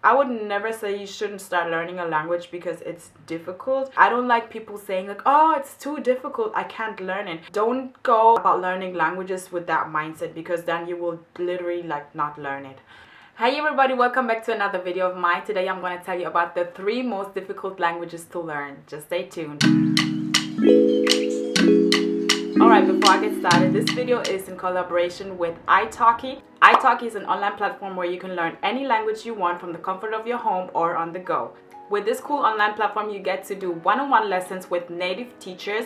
I would never say you shouldn't start learning a language because it's difficult. I don't like people saying like, oh, it's too difficult, I can't learn it. Don't go about learning languages with that mindset, because then you will literally like not learn it. Hey everybody, welcome back to another video of mine. Today I'm going to tell you about the 3 most difficult languages to learn. Just stay tuned. Alright, before I get started, this video is in collaboration with italki. italki is an online platform where you can learn any language you want from the comfort of your home or on the go. With this cool online platform, you get to do one-on-one lessons with native teachers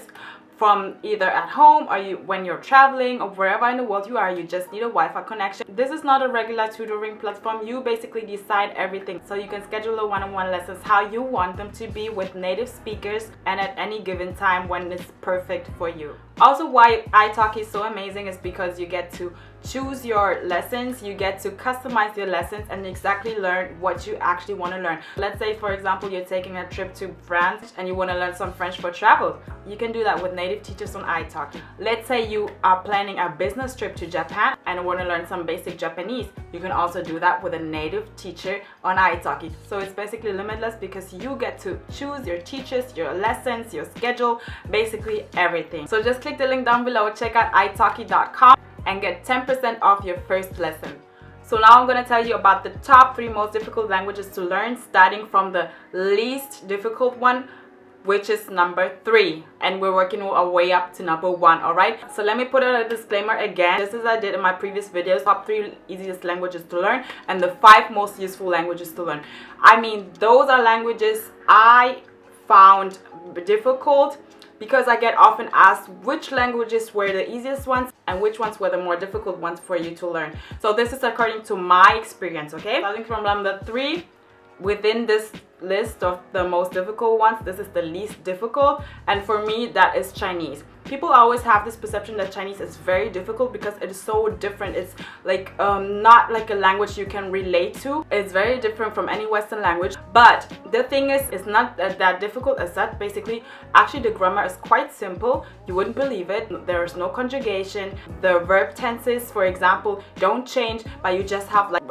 from either at home or when you're traveling or wherever in the world you are. You just need a Wi-Fi connection. This is not a regular tutoring platform. You basically decide everything, so you can schedule a one-on-one lessons how you want them to be with native speakers and at any given time when it's perfect for you. Also, why italki is so amazing is because you get to choose your lessons, you get to customize your lessons and exactly learn what you actually want to learn. Let's say, for example, you're taking a trip to France and you want to learn some French for travel. You can do that with native teachers on italki. Let's say you are planning a business trip to Japan and want to learn some basic Japanese. You can also do that with a native teacher on italki. So it's basically limitless because you get to choose your teachers, your lessons, your schedule, basically everything. So just click the link down below, check out italki.com and get 10% off your first lesson. So now I'm going to tell you about the top 3 most difficult languages to learn, starting from the least difficult one, which is number 3, and we're working our way up to number 1. Alright, so let me put out a disclaimer again, just as I did in my previous videos. Top 3 easiest languages to learn and the 5 most useful languages to learn. I mean, those are languages I found difficult because I get often asked which languages were the easiest ones and which ones were the more difficult ones for you to learn. So this is according to my experience, okay? Starting from number 3, within this list of the most difficult ones, this is the least difficult, and for me that is Chinese. People always have this perception that Chinese is very difficult because it is so different. It's like not like a language you can relate to. It's very different from any Western language, but the thing is, it's not that difficult as such. Basically, actually the grammar is quite simple. You wouldn't believe it. There is no conjugation. The verb tenses, for example, don't change, but you just have like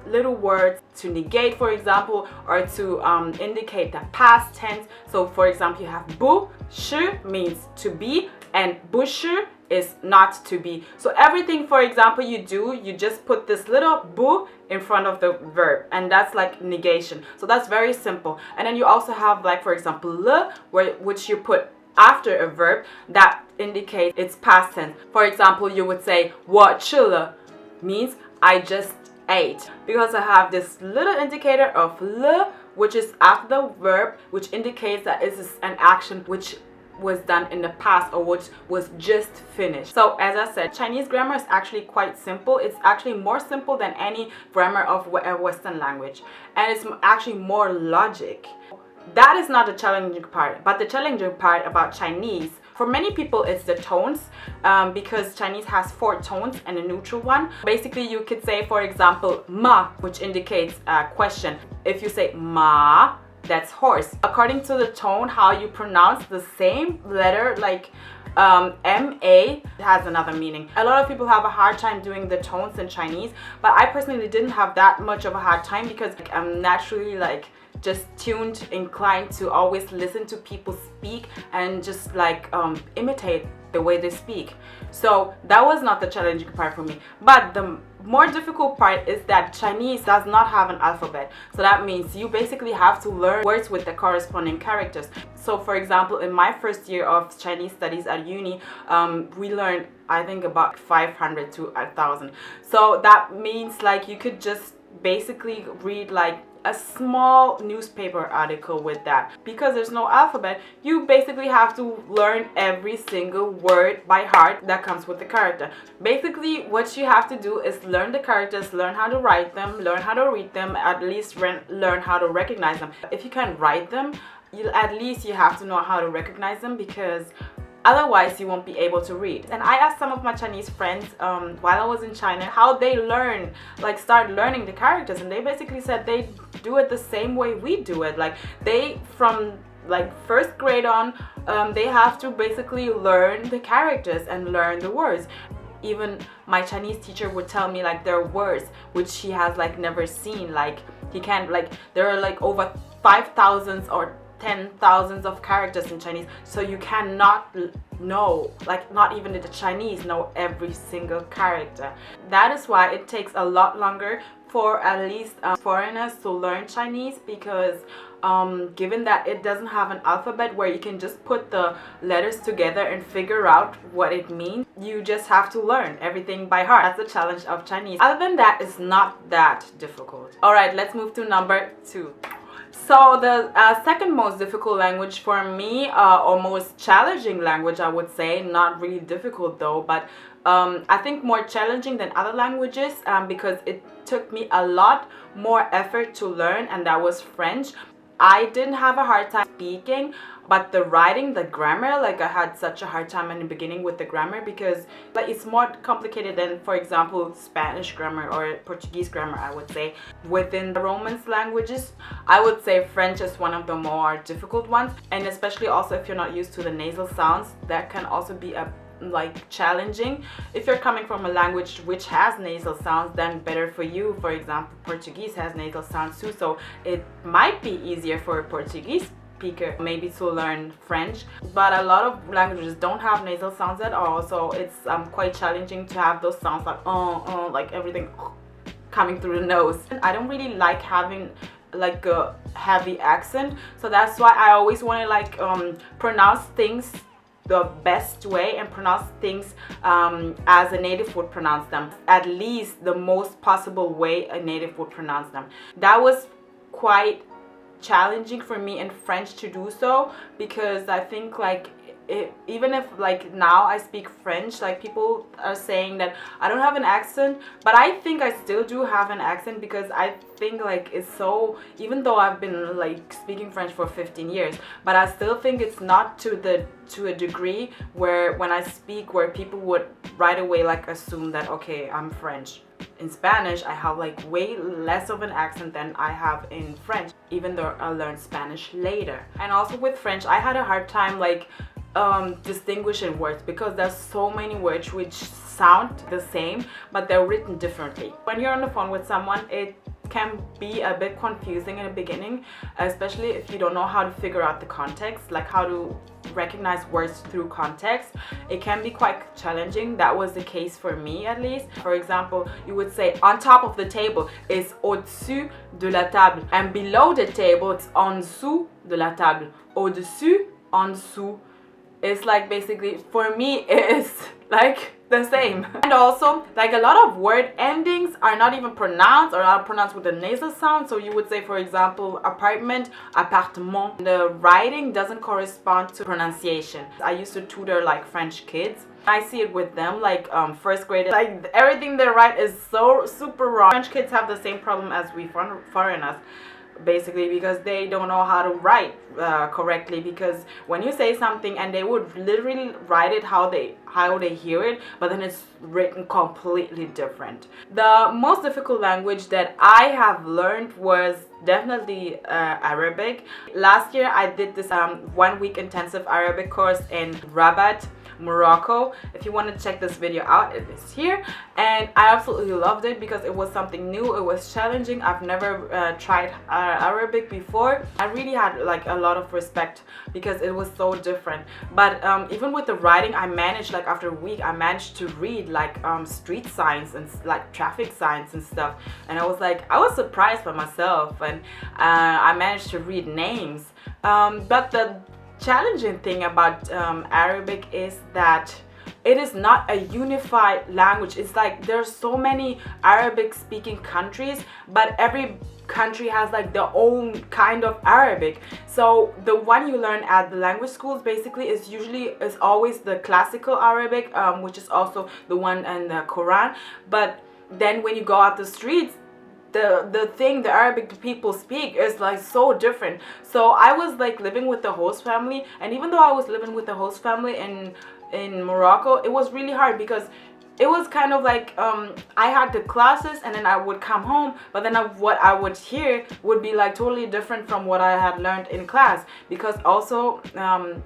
little words to negate, for example, or to indicate the past tense. So for example, you have bu, shi means to be, and bushu is not to be. So everything, for example, you do, you just put this little bu in front of the verb, and that's like negation. So that's very simple. And then you also have, like, for example, le, which you put after a verb that indicates its past tense. For example, you would say 我吃了 means I just ate, because I have this little indicator of le, which is after the verb, which indicates that this is an action which was done in the past or which was just finished. So as I said, Chinese grammar is actually quite simple. It's actually more simple than any grammar of a Western language, and it's actually more logic. That is not the challenging part, but the challenging part about Chinese, for many people, it's the tones, because Chinese has 4 tones and a neutral one. Basically, you could say, for example, ma, which indicates a question. If you say ma, that's horse. According to the tone, how you pronounce the same letter, like M-A, has another meaning. A lot of people have a hard time doing the tones in Chinese, but I personally didn't have that much of a hard time because I'm naturally like just inclined to always listen to people speak and just like imitate the way they speak. So that was not the challenging part for me. But the more difficult part is that Chinese does not have an alphabet. So that means you basically have to learn words with the corresponding characters. So for example, in my first year of Chinese studies at uni, we learned, I think, about 500 to 1,000. So that means like you could just basically read like a small newspaper article with that. Because there's no alphabet, you basically have to learn every single word by heart that comes with the character. Basically, what you have to do is learn the characters, learn how to write them, learn how to read them, at least learn how to recognize them. If you can't write them, at least you have to know how to recognize them, because otherwise you won't be able to read. And I asked some of my Chinese friends while I was in China how they start learning the characters, and they basically said they do it the same way we do it. Like they, from like first grade on, they have to basically learn the characters and learn the words. even my Chinese teacher would tell me like there are words which he has like never seen, like he can't, like there are like over 5,000 or 10,000 of characters in Chinese, so you cannot know, like not even the Chinese know every single character. That is why it takes a lot longer for at least foreigners to learn Chinese, because given that it doesn't have an alphabet where you can just put the letters together and figure out what it means, you just have to learn everything by heart. That's the challenge of Chinese. Other than that, it's not that difficult. Alright, let's move to number 2. So the second most difficult language for me, or most challenging language, I would say, not really difficult though, but I think more challenging than other languages, because it took me a lot more effort to learn, and that was French. I didn't have a hard time speaking, but the writing, the grammar, like I had such a hard time in the beginning with the grammar, because like it's more complicated than, for example, Spanish grammar or Portuguese grammar, I would say. Within the Romance languages, I would say French is one of the more difficult ones, and especially also if you're not used to the nasal sounds, that can also be a like challenging. If you're coming from a language which has nasal sounds, then better for you. For example, Portuguese has nasal sounds too, so it might be easier for a Portuguese speaker maybe to learn French, but a lot of languages don't have nasal sounds at all, so it's quite challenging to have those sounds like everything coming through the nose. I don't really like having like a heavy accent, so that's why I always want to like pronounce things the best way and pronounce things as a native would pronounce them, at least the most possible way a native would pronounce them. That was quite challenging for me in French to do so, because I think like even if like now I speak French, like people are saying that I don't have an accent, but I think I still do have an accent, because I think like it's so, even though I've been like speaking French for 15 years, but I still think it's not to a degree where when I speak where people would right away like assume that okay, I'm French. In Spanish, I have like way less of an accent than I have in French, even though I learned Spanish later. And also with French, I had a hard time like distinguishing words, because there's so many words which sound the same but they're written differently. When you're on the phone with someone, it can be a bit confusing in the beginning, especially if you don't know how to figure out the context, like how to recognize words through context. It can be quite challenging. That was the case for me, at least. For example, you would say on top of the table is au-dessus de la table, and below the table it's en dessous de la table. Au-dessus, en dessous. It's like basically, for me, it's like the same. And also, like a lot of word endings are not even pronounced, or are pronounced with a nasal sound. So you would say, for example, apartment, appartement. The writing doesn't correspond to pronunciation. I used to tutor like French kids. I see it with them, like first grade, like everything they write is so super wrong. French kids have the same problem as we foreigners, basically, because they don't know how to write correctly, because when you say something and they would literally write it how they hear it, but then it's written completely different. The most difficult language that I have learned was definitely Arabic. Last year I did this 1 week intensive Arabic course in Rabat, Morocco. If you want to check this video out, it is here, and I absolutely loved it because it was something new. It was challenging. I've never tried Arabic before. I really had like a lot of respect because it was so different, but even with the writing, I managed, like after a week, I managed to read like street signs and like traffic signs and stuff, and I was surprised by myself, and I managed to read names, but the challenging thing about Arabic is that it is not a unified language. It's like there's so many Arabic speaking countries, but every country has like their own kind of Arabic. So the one you learn at the language schools basically is always the classical Arabic, which is also the one in the Quran. But then when you go out the streets, the Arabic people speak is like so different. So I was like living with the host family, and even though I was living with the host family in Morocco, it was really hard because it was kind of like I had the classes and then I would come home, but then what I would hear would be like totally different from what I had learned in class. Because also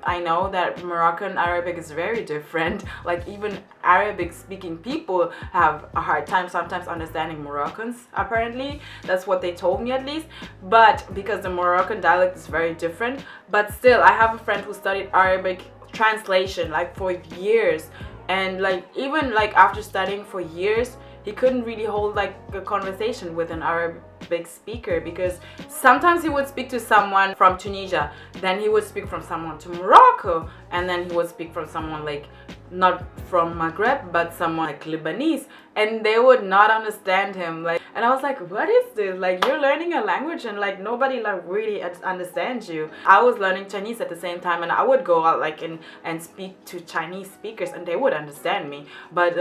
I know that Moroccan Arabic is very different. Like even Arabic speaking people have a hard time sometimes understanding Moroccans, apparently. That's what they told me, at least. But because the Moroccan dialect is very different. But still, I have a friend who studied Arabic translation like for years, and like even like after studying for years, he couldn't really hold like a conversation with an Arabic speaker, because sometimes he would speak to someone from Tunisia, then he would speak from someone to Morocco, and then he would speak from someone like not from Maghreb but someone like Lebanese, and they would not understand him. Like, and I was like, what is this? Like, you're learning a language and like nobody like really understands you. I was learning Chinese at the same time, and I would go out like and speak to Chinese speakers and they would understand me, but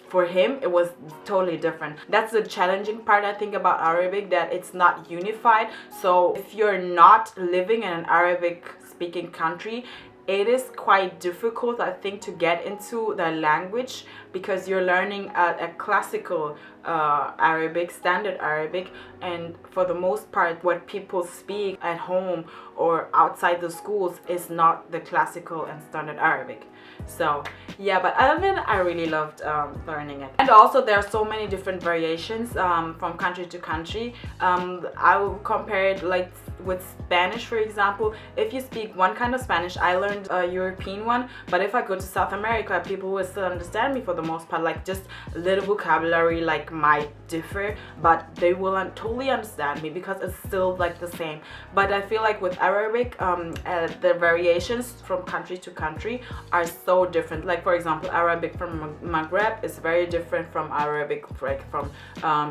for him it was totally different. That's the challenging part, I think, about Arabic, that it's not unified. So if you're not living in an Arabic speaking country, it is quite difficult, I think, to get into the language, because you're learning a classical Arabic, standard Arabic, and for the most part what people speak at home or outside the schools is not the classical and standard Arabic. So yeah, but other than that, I really loved learning it. And also there are so many different variations from country to country. I will compare it like with Spanish, for example. If you speak one kind of Spanish, I learned a European one, but if I go to South America, people will still understand me for the most part. Like just a little vocabulary like might differ, but they will totally understand me because it's still like the same. But I feel like with Arabic, the variations from country to country are so different. Like for example, Arabic from Maghreb is very different from Arabic like from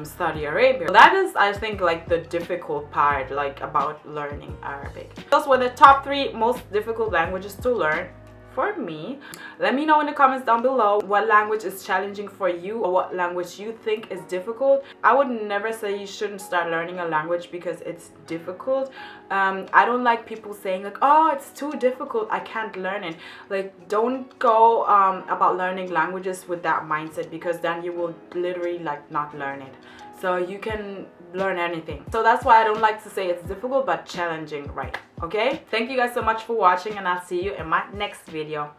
Saudi Arabia. That is, I think, like the difficult part like about learning Arabic. Those were the top 3 most difficult languages to learn for me. Let me know in the comments down below what language is challenging for you, or what language you think is difficult. I would never say you shouldn't start learning a language because it's difficult. I don't like people saying like, oh, it's too difficult, I can't learn it. Like, don't go about learning languages with that mindset, because then you will literally like not learn it. So you can learn anything. So that's why I don't like to say it's difficult, but challenging, right? Okay? Thank you guys so much for watching, and I'll see you in my next video.